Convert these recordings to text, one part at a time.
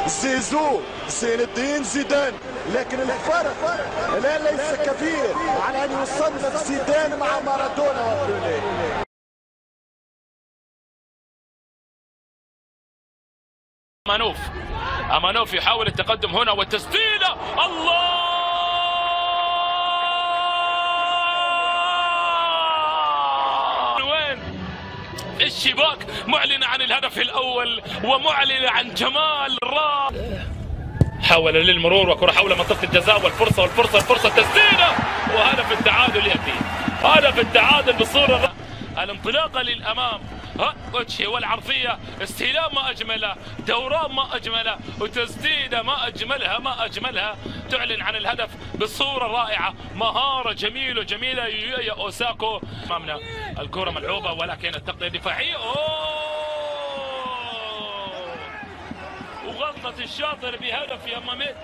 زيزو زين الدين زيدان، لكن الفرق لا ليس كبير على ان يصنف زيدان مع مارادونا وبيليه. أمانوف يحاول التقدم هنا والتسديدة، الله وين الشباك، معلنة عن الهدف الأول ومعلنة عن جمال حاول للمرور وكرة حول منطقة الجزاء والفرصة التسديدة وهدف التعادل يأتي، هدف التعادل بصورة الانطلاقة للأمام، وجهي والعرضية، استلام ما أجمله، دوران ما أجمله، وتسديدة ما أجملها تعلن عن الهدف بصورة رائعة، مهارة جميلة يا أوساكو. أمامنا الكرة ملعوبة ولكن التغطية الدفاعية، وغلطة الشاطر بهدف يا ماميد،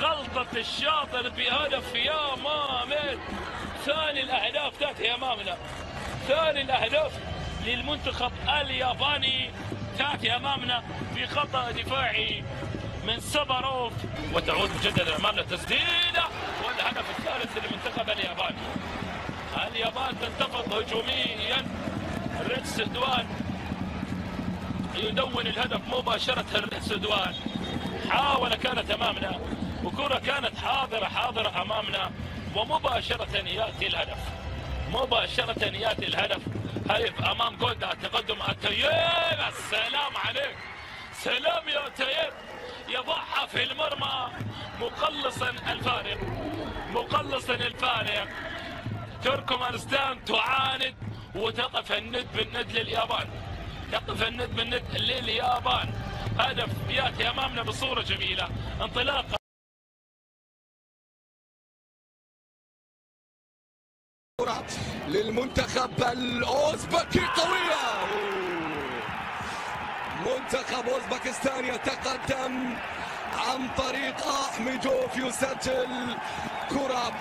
غلطة الشاطر بهدف يا ماميد. ثاني الأهداف تأتي أمامنا، ثاني الأهداف للمنتخب الياباني تأتي أمامنا في خطأ دفاعي من سباروف، وتعود مجددا أمامنا تسديدة والهدف الثالث للمنتخب الياباني. اليابان تنتفض هجوميا، ريتس دوان يدون الهدف مباشرة. ريتس دوان حاول، كانت أمامنا وكرة كانت حاضرة أمامنا، ومباشرة يأتي الهدف، هدف أمام جولدا. تقدم التييب، السلام عليك، سلام يا تييب، يضعها في المرمى مقلصا الفارق. تركمانستان تعاند وتقف الند بالند لليابان، هدف ياتي امامنا بصوره جميله، انطلاقه للمنتخب الأوزبكي قوية. منتخب أوزبكستان يتقدم عن طريق أحميدوف، يسجل كرة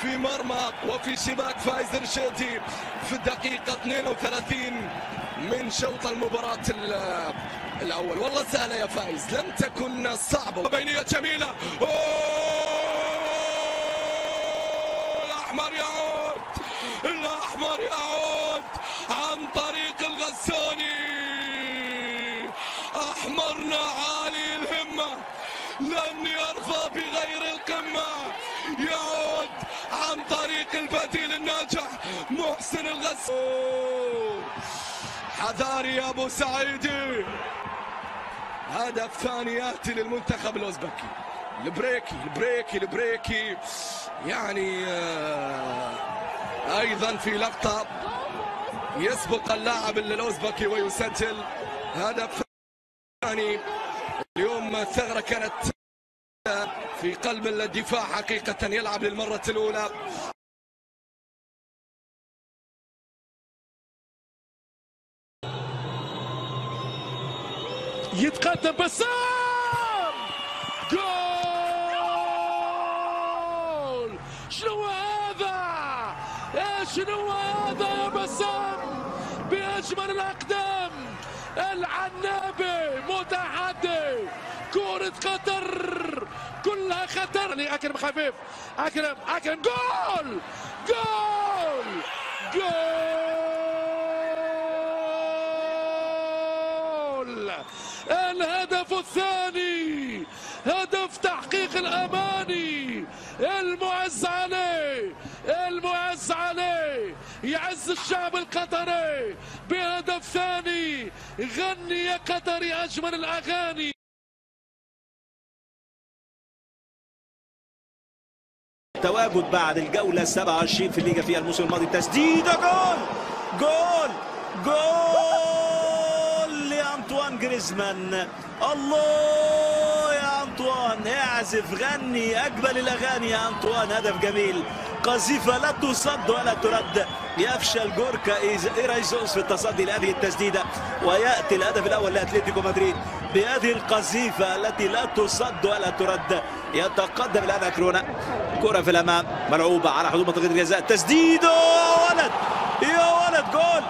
في مرمى وفي شباك فايز رشيدي في الدقيقة 32 من شوط المباراة الأول. والله سهلة يا فايز، لم تكن صعبة. بينية جميلة، الأحمر يعود عن طريق الغساني. أحمرنا عالي الهمة، لن يرضى بغير القمة. يعود عن طريق البديل الناجح محسن الغساني. حذاري يا أبو سعيدي، هدف ثاني يأتي للمنتخب الأوزبكي. البريكي يعني أيضا في لقطة يسبق اللاعب الأوزبكي ويسجل هدف ثاني. اليوم الثغرة كانت في قلب الدفاع حقيقة، يلعب للمرة الأولى. يتقدم بسام، جول! شنو هذا يا بسام بأجمل الأقدام، العنابي متحدي، كرة قطر كلها خطر. أكرم خفيف، أكرم جول! الهدف الثاني، هدف تحقيق الأماني. المعز عليه يعز الشعب القطري بهدف ثاني. غني يا قطري أجمل الأغاني. تواجد بعد الجولة 27 في الليجا في الموسم الماضي، تسديدة، جول لأنطوان جريزمان. الله يا أنطوان، اعزف غني أجمل الأغاني يا أنطوان. هدف جميل، قذيفة لا تصد ولا ترد. يفشل جوركا إيرايزوس في التصدي لهذه التسديدة، ويأتي الهدف الأول لأتلتيكو مدريد بهذه القذيفة التي لا تصد ولا ترد. يتقدم الآن أكرونا، كرة في الأمام ملعوبة على حدود منطقة الجزاء، تسديده يا ولد، جول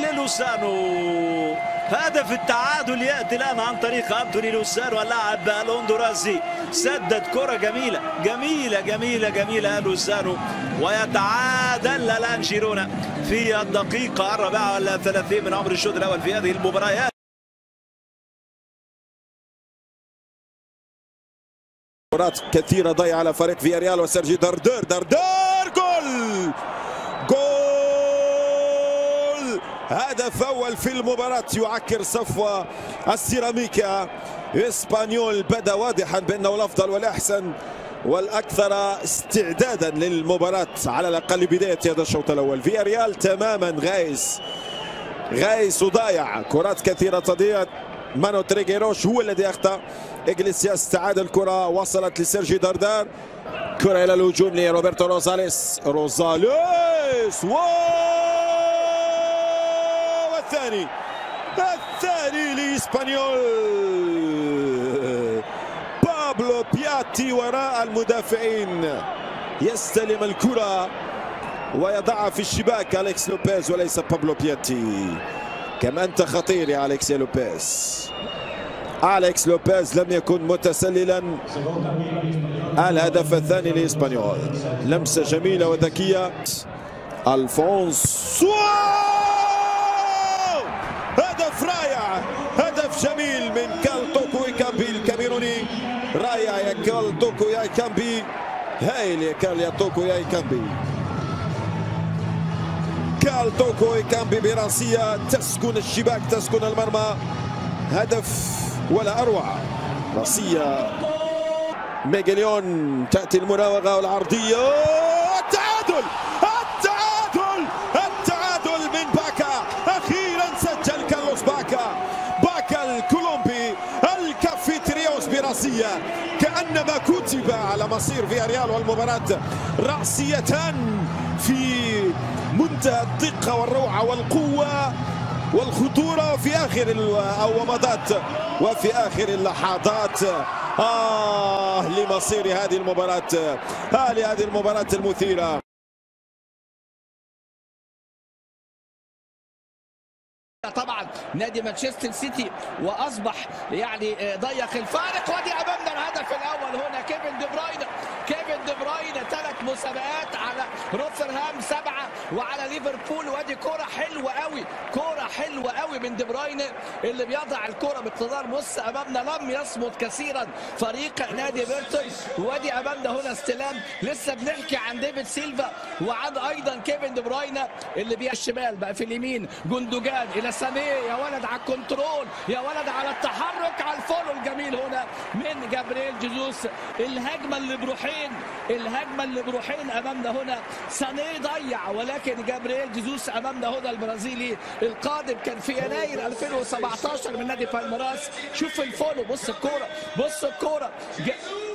للوسانو. هدف التعادل ياتي الان عن طريق انتوني لوسانو اللاعب الهندوراسي. سدد كره جميله جميله جميله جميله لوسانو، ويتعادل الان جيرونا في الدقيقه 34 من عمر الشوط الاول في هذه المباراه. كرات كثيرة ضيعة على فريق فياريال وسيرجي دردر. جول هدف أول في المباراة يعكر صفوة السيراميكا. إسبانيول بدا واضحا بأنه الأفضل والأحسن والأكثر استعدادا للمباراة على الأقل بداية هذا الشوط الأول. فياريال تماما غايس وضايع، كرات كثيرة تضيع. مانو تريغيروش هو الذي أخطأ. إغليسياس تعادل الكرة، وصلت لسيرجي دردار. كرة إلى الهجوم لروبرتو روزاليس. الثاني لإسبانيول. بابلو بياتي وراء المدافعين، يستلم الكرة ويضعها في الشباك أليكس لوبيز وليس بابلو بياتي. كم أنت خطير يا أليكس لوبيز. أليكس لوبيز لم يكن متسللا. الهدف الثاني لإسبانيول، لمسة جميلة وذكية. الفونسو، هدف رائع، هدف جميل من كالتوكو إيكامبي الكاميروني. رائع يا كالتوكو يا إيكامبي، هايل يا كالتوكو يا إيكامبي. كالتوكو إيكامبي براسية تسكن الشباك، تسكن المرمى. هدف ولا أروع. راسية ميغاليون، تأتي المراوغة والعرضية. التعادل من باكا. أخيرا سجل كارلوس باكا الكولومبي الكافيتريوس براسية. كأنما كتب على مصير فياريال والمباراة. رأسيتان في منتهى الدقة والروعة والقوة والخطورة في آخر الومضات وفي آخر اللحظات. لمصير هذه المباراة، لهذه المباراة المثيرة. طبعا نادي مانشستر سيتي واصبح يعني ضيق الفارق. ودي امامنا الهدف الاول هنا. كيفن دي بروين 3 مسابقات على روثرهام 7 وعلى ليفربول. ودي كرة حلوة قوي من دي بروين اللي بيضع الكرة باقتدار. بص امامنا لم يصمد كثيرا فريق نادي بيرتون. ودي امامنا هنا استلام. لسه بنحكي عن ديفيد سيلفا وعن ايضا كيفن دي بروين اللي بيها الشمال بقى في اليمين. جوندوجان الى سانيه، يا ولد على الكنترول، يا ولد على التحرك، على الفولو الجميل هنا من جابرييل جيزوس. الهجمه اللي بروحين امامنا هنا. سانيه ضيع، ولكن جابرييل جيزوس امامنا هنا البرازيلي القادم كان في يناير 2017 من نادي بالميراس. شوف الفولو، بص الكوره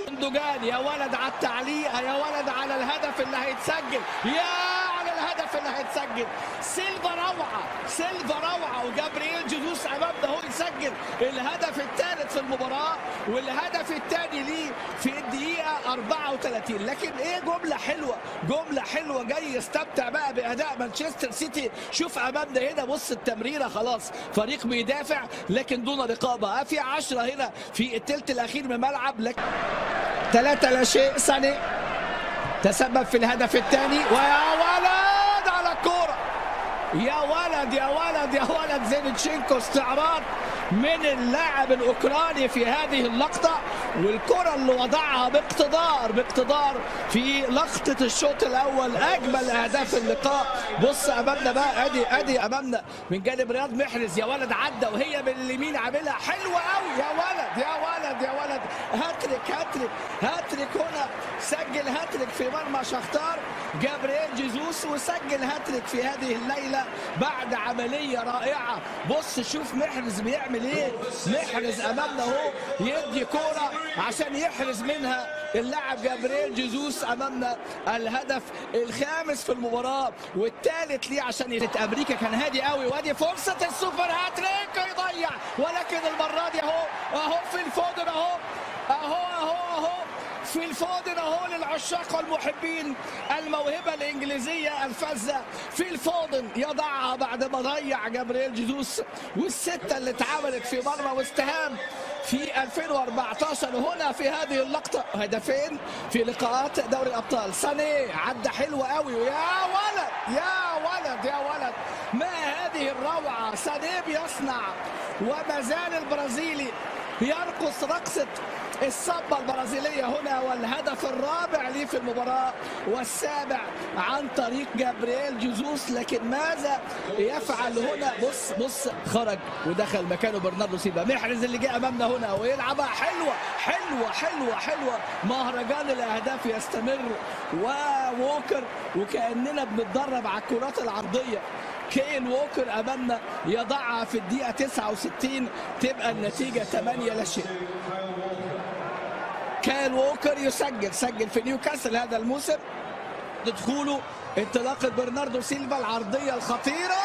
جوندوجان، يا ولد على التعليقه، يا ولد على الهدف اللي هيتسجل، الهدف اللي هيتسجل. سيلفا روعه وجابرييل جيزوس امامنا هو يسجل الهدف الثالث في المباراه والهدف الثاني ليه في الدقيقه 34. لكن ايه، جمله حلوه جاي يستمتع بقى باداء مانشستر سيتي. شوف امامنا هنا، بص التمريره خلاص، فريق بيدافع لكن دون رقابه. في 10 هنا في الثلث الاخير من الملعب، لكن 3-0. ساني تسبب في الهدف الثاني. ويا ولد على الكوره، يا ولد زينتشينكو. استعراض من اللاعب الاوكراني في هذه اللقطه، والكره اللي وضعها باقتدار في لقطه الشوط الاول. اجمل اهداف اللقاء. بص امامنا بقى، ادي امامنا من جانب رياض محرز. يا ولد عدى وهي باليمين عاملها حلوه قوي. يا ولد هاتريك هنا. سجل هاتريك في مرمى شختار جابرييل جيزوس، وسجل هاتريك في هذه الليله بعد عمليه رائعه. بص شوف محرز بيعمل ايه. محرز امامنا اهو يدي كوره عشان يحرز منها اللاعب جابرييل جيزوس. امامنا الهدف الخامس في المباراه والثالث ليه عشان امريكا. كان هادي قوي، وادي فرصه السوبر هاتريك يضيع، ولكن المره دي اهو في الفودن، اهو في الفودن اهو للعشاق والمحبين الموهبه الانجليزيه الفذه. في الفودن يضعها بعد ما ضيع جابرييل جيسوس، والسته اللي اتعملت في مرمى واستهام في 2014 هنا في هذه اللقطه. هدفين في لقاءات دوري الابطال. سانيه عدى حلوه قوي، يا ولد يا ولد يا ولد، ما هذه الروعه. سانيه بيصنع وما زال البرازيلي يرقص رقصه الصبة البرازيلية هنا، والهدف الرابع ليه في المباراة والسابع عن طريق جابرييل جيسوس. لكن ماذا يفعل هنا؟ بص خرج ودخل مكانه برناردو سيلفا. محرز اللي جاء امامنا هنا ويلعبها حلوة حلوة حلوة حلوة. مهرجان الاهداف يستمر، وووكر وكأننا بنتدرب على الكرات العرضية. كين ووكر امامنا يضعها في الدقيقة 69 تبقى النتيجة 8-0. كين ووكر سجل في نيوكاسل هذا الموسم. دخوله انطلاقة برناردو سيلفا، العرضية الخطيرة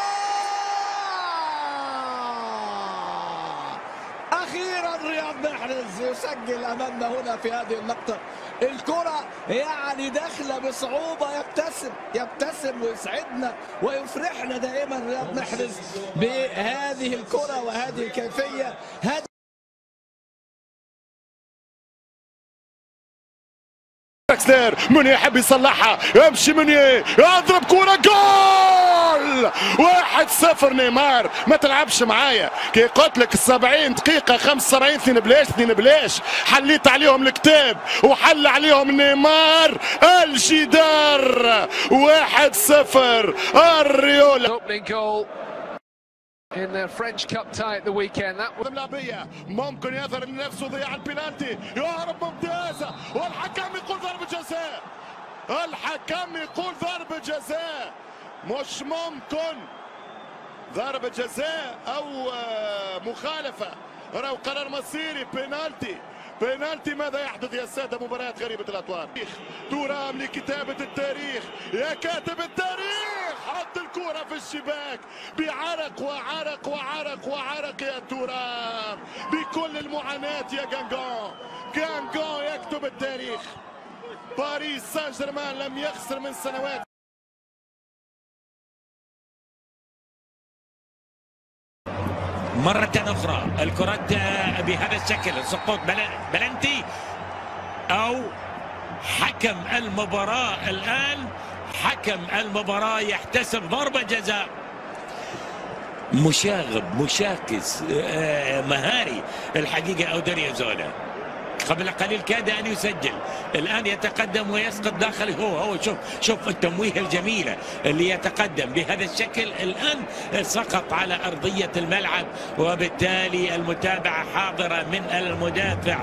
أخيرا رياض محرز يسجل أمامنا هنا في هذه اللقطة. الكرة يعني داخلة بصعوبة، يبتسم ويسعدنا ويفرحنا دائما رياض محرز بهذه الكرة وهذه الكيفية. مني يحب يصلحها، يمشي مني يضرب كرة جول 1-0. نيمار ما تلعبش معايا كي قلت لك 70 دقيقة 75 2 بلاش حليت عليهم الكتاب وحل عليهم نيمار الجدار. 1-0 الريول. in the French Cup tie at the weekend. ملعبية ممكن يظهر لنفسه ضياع البنالتي، يهرب ممتازة والحكم يقول ضربة جزاء. الحكم يقول ضربة جزاء، مش ممكن ضربة جزاء أو مخالفة، راهو قرار مصيري. بينالتي. ماذا يحدث يا سادة؟ مباريات غريبة الأطوار. ترام لكتابة التاريخ، يا كاتب التاريخ حط الكرة في الشباك بعرق وعرق وعرق وعرق يا ترام، بكل المعاناة يا جانجون يكتب التاريخ. باريس سان جيرمان لم يخسر من سنوات. مرة أخرى الكرة بهذا الشكل، سقوط بلنتي أو حكم المباراة الآن. حكم المباراة يحتسب ضربة جزاء. مشاغب مشاكس مهاري الحقيقة أودريو زولا. قبل قليل كاد أن يسجل، الآن يتقدم ويسقط داخل. هو شوف التمويه الجميلة اللي يتقدم بهذا الشكل. الآن سقط على أرضية الملعب، وبالتالي المتابعة حاضرة من المدافع.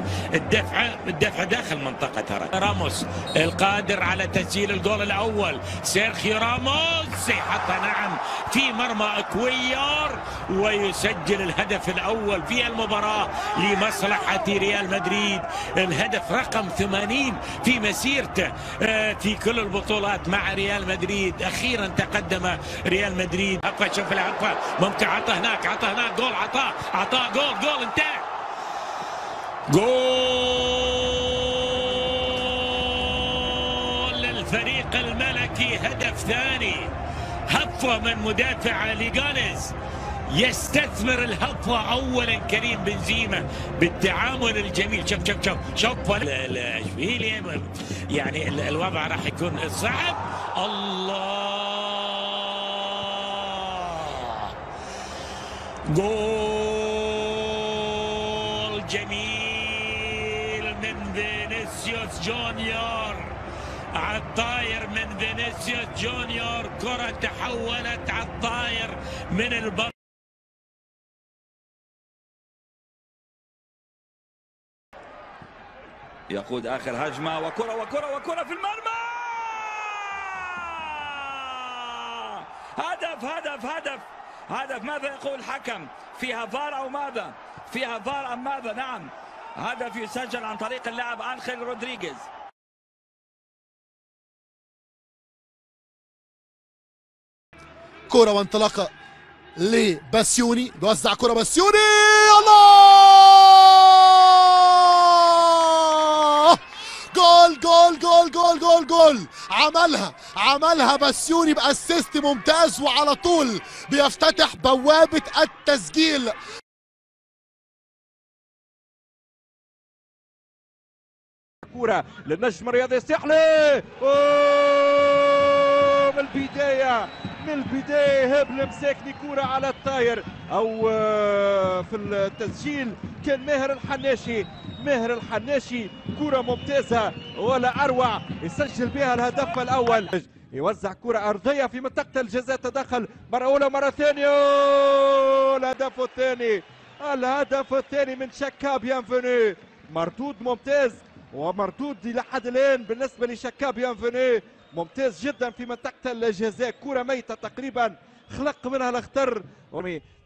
الدفع داخل منطقة راموس القادر على تسجيل الجول الأول. سيرخيو راموس يحط نعم في مرمى كويار ويسجل الهدف الأول في المباراة لمصلحة ريال مدريد. الهدف رقم 80 في مسيرته في كل البطولات مع ريال مدريد. اخيرا تقدم ريال مدريد. شوف العقبه ممكن عطى هناك جول، عطاه جول انتهى. جول للفريق الملكي، هدف ثاني. هفوه من مدافع ليغانيز، يستثمر الهفوة أولا كريم بنزيما بالتعامل الجميل. شوف الاشبيلية، يعني الوضع راح يكون صعب. الله، جول جميل من فينيسيوس جونيور على الطاير من فينيسيوس جونيور. كرة تحولت على الطاير من البر. يقود آخر هجمة وكرة في المرمى. هدف. ماذا يقول الحكم؟ فيها فار أو ماذا؟ فيها فار أم ماذا؟ نعم، هدف يسجل عن طريق اللاعب أنخيل رودريغيز. كرة وانطلاقة لباسيوني، بيوزع كرة باسيوني. الله، جول جول جول جول جول. عملها بسيوني باسيست ممتاز، وعلى طول بيفتتح بوابة التسجيل. كرة للنجم الرياضي الساحلي، من البداية هبل مساكني كرة على الطاير، أو في التسجيل كان ماهر الحناشي كرة ممتازة ولا أروع، يسجل بها الهدف الأول. يوزع كرة أرضية في منطقة الجزاء، تدخل مرة أولى مرة ثانية، الهدف الثاني من شكا بيانفوني، مردود ممتاز ومردود إلى حد الآن بالنسبة لشكا بيانفوني، ممتاز جدا في منطقة الجزاء، كرة ميتة تقريبا خلق منها الاخطر.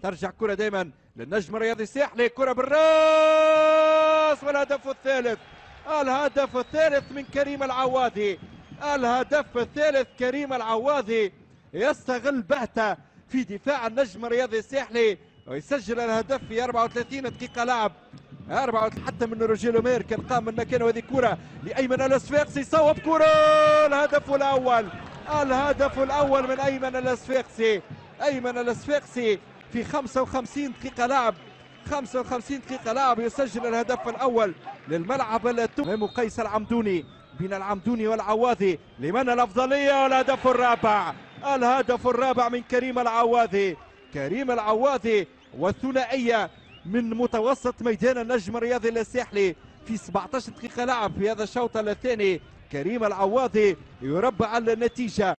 ترجع كرة دائما للنجم الرياضي الساحلي، كرة بالراس، والهدف الثالث من كريم العواضي، يستغل بهته في دفاع النجم الرياضي الساحلي ويسجل الهدف في 34 دقيقة لعب. حتى من روجيلو مير كان قام من مكانه. هذه كرة لأيمن الأصفاقسي، صوب كرة، الهدف الأول من أيمن الأصفاقسي في 55 دقيقة لعب، يسجل الهدف الأول للملعب التونسي. قيس العمدوني، بين العمدوني والعواضي، لمن الأفضلية؟ والهدف الرابع من كريم العواضي والثنائية من متوسط ميدان النجم الرياضي الساحلي في 17 دقيقة لعب في هذا الشوط الثاني. كريم العواضي يربع النتيجة.